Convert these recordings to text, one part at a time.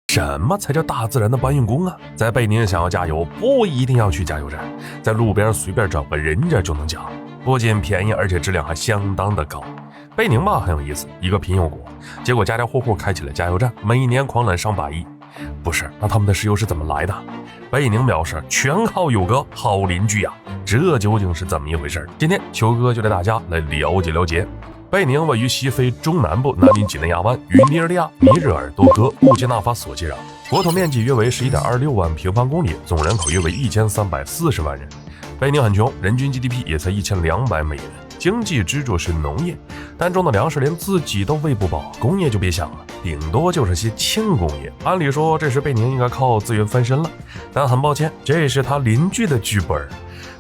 什么才叫大自然的搬运工啊？在北宁想要加油，不一定要去加油站，在路边随便找个人家就能加，不仅便宜，而且质量还相当的高。北宁吧很有意思，一个贫油国，结果家家户户开起了加油站，每年狂揽上百亿。不是，那他们的石油是怎么来的？北宁表示全靠有个好邻居呀，这究竟是怎么一回事？今天球哥就带大家来了解了解。贝宁位于西非中南部，南临几内亚湾，与尼日利亚、尼日尔多哥、布基纳法索接壤，国土面积约为11.26万平方公里，总人口约为1340万人。贝宁很穷，人均 GDP 也才1200美元，经济支柱是农业，但种的粮食连自己都喂不饱，工业就别想了，顶多就是些轻工业。按理说这时贝宁应该靠资源翻身了，但很抱歉，这是他邻居的剧本。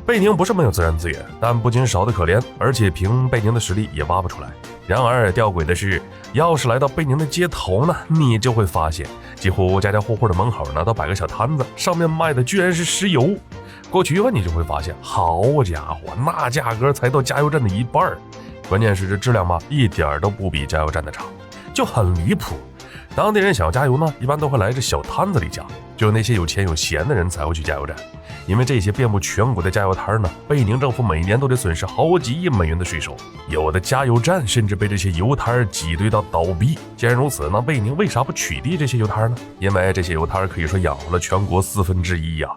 贝宁不是没有自然资源，但不仅少得可怜，而且凭贝宁的实力也挖不出来。然而吊诡的是，要是来到贝宁的街头呢，你就会发现几乎家家户户的门口呢都摆个小摊子，上面卖的居然是石油。过去一问你就会发现，好家伙，那价格才到加油站的一半，关键是这质量吧，一点都不比加油站的差，就很离谱。当地人想要加油呢，一般都会来这小摊子里加，只有那些有钱有闲的人才会去加油站。因为这些遍布全国的加油摊呢，贝宁政府每年都得损失好几亿美元的税收，有的加油站甚至被这些油摊挤兑到倒闭。既然如此，那贝宁为啥不取缔这些油摊呢？因为这些油摊可以说养活了全国1/4呀。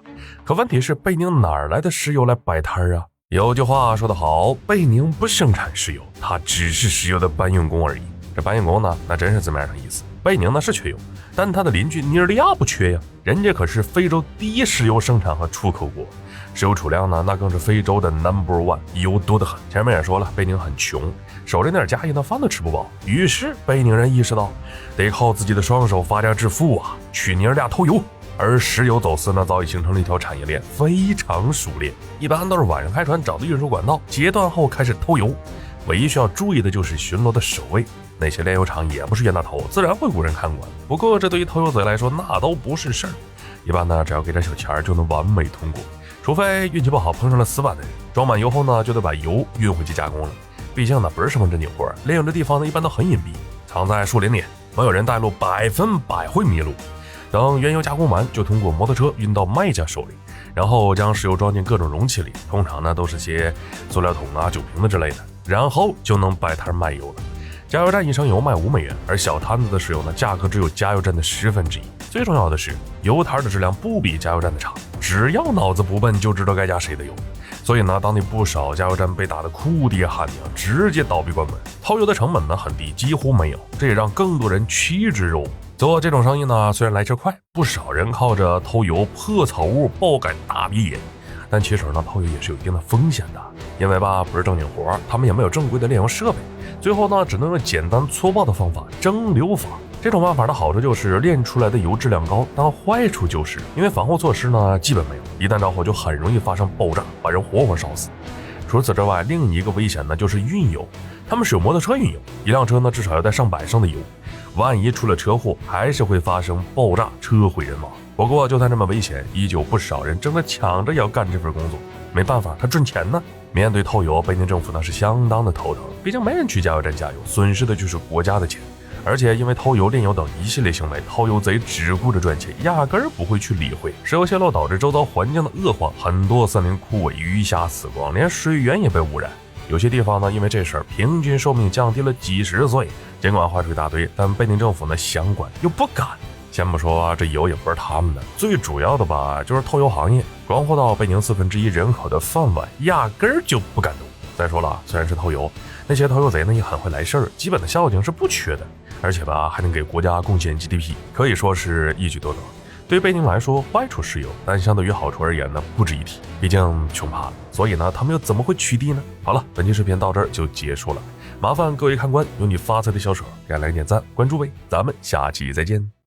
可问题是，贝宁哪来的石油来摆摊啊？有句话说得好，贝宁不生产石油，它只是石油的搬运工而已。这搬运工呢，那真是字面上意思。贝宁呢是缺油，但他的邻居尼日利亚不缺呀，人家可是非洲第一石油生产和出口国，石油储量呢那更是非洲的 No.1， 油多得很。前面也说了，贝宁很穷，手里那点家业呢饭都吃不饱，于是贝宁人意识到得靠自己的双手发家致富啊，去尼日利亚偷油。而石油走私呢早已形成了一条产业链，非常熟练，一般都是晚上开船找的运输管道，截断后开始偷油。唯一需要注意的就是巡逻的守卫，那些炼油厂也不是冤大头，自然会无人看管。不过这对于偷油贼来说那都不是事儿，一般呢只要给点小钱就能完美通过，除非运气不好碰上了死板的人，装满油后呢就得把油运回去加工了。毕竟呢不是什么正经活，炼油的地方呢一般都很隐蔽，藏在树林里，没有人带路，100%会迷路。等原油加工完，就通过摩托车运到卖家手里，然后将石油装进各种容器里，通常呢都是些塑料桶啊、酒瓶子之类的，然后就能摆摊卖油了。加油站一升油卖5美元，而小摊子的石油呢，价格只有加油站的1/10。最重要的是，油摊的质量不比加油站的差，只要脑子不笨，就知道该加谁的油。所以呢，当地不少加油站被打得哭爹喊娘，直接倒闭关门。偷油的成本呢很低，几乎没有，这也让更多人趋之若鹜。做这种生意呢，虽然来劲快，不少人靠着偷油破草屋爆干大毕业，但其实呢，偷油也是有一定的风险的，因为吧不是正经活，他们也没有正规的炼油设备，最后呢只能用简单粗暴的方法蒸馏法。这种办法的好处就是炼出来的油质量高，但坏处就是因为防护措施呢基本没有，一旦着火就很容易发生爆炸，把人活活烧死。除此之外，另一个危险呢就是运油，他们是有摩托车运油，一辆车呢至少要带上百升的油，万一出了车祸还是会发生爆炸，车毁人亡。不过就算这么危险，依旧不少人争着抢着也要干这份工作，没办法，他赚钱呢。面对偷油，北京政府呢是相当的头疼，毕竟没人去加油站加油，损失的就是国家的钱。而且因为偷油、炼油等一系列行为，偷油贼只顾着赚钱，压根儿不会去理会石油泄漏导致周遭环境的恶化，很多森林枯萎、鱼虾死光，连水源也被污染。有些地方呢，因为这事儿平均寿命降低了几十岁。尽管话说一大堆，但贝宁政府呢想管又不敢。先不说这油也不是他们的，最主要的吧就是偷油行业关乎到贝宁1/4人口的饭碗，压根儿就不敢动。再说了，虽然是偷油，那些偷油贼呢也很会来事儿，基本的孝敬是不缺的，而且吧还能给国家贡献 GDP， 可以说是一举多得。对贝宁来说，坏处是有，但相对于好处而言呢，不值一提。毕竟穷怕了，所以呢，他们又怎么会取缔呢？好了，本期视频到这儿就结束了。麻烦各位看官，有你发财的小手，给俺来点赞、关注呗。咱们下期再见。